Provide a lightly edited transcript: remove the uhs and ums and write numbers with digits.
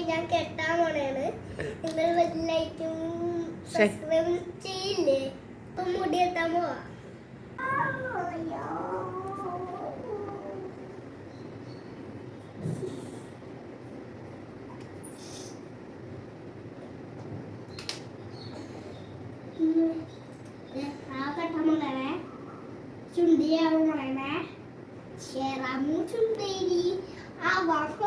ഞാൻ കെട്ടാൻ പോണേണ്. നിങ്ങൾ ലൈക്കും സബ്സ്ക്രൈബ് ചെയ്യില്ലേ? ഇപ്പൊ മുടി കെട്ടാൻ പോവാ. ചുണ്ടിയാവുന്ന ചേരാമു ചുണ്ടേരി ആ വാക്ക്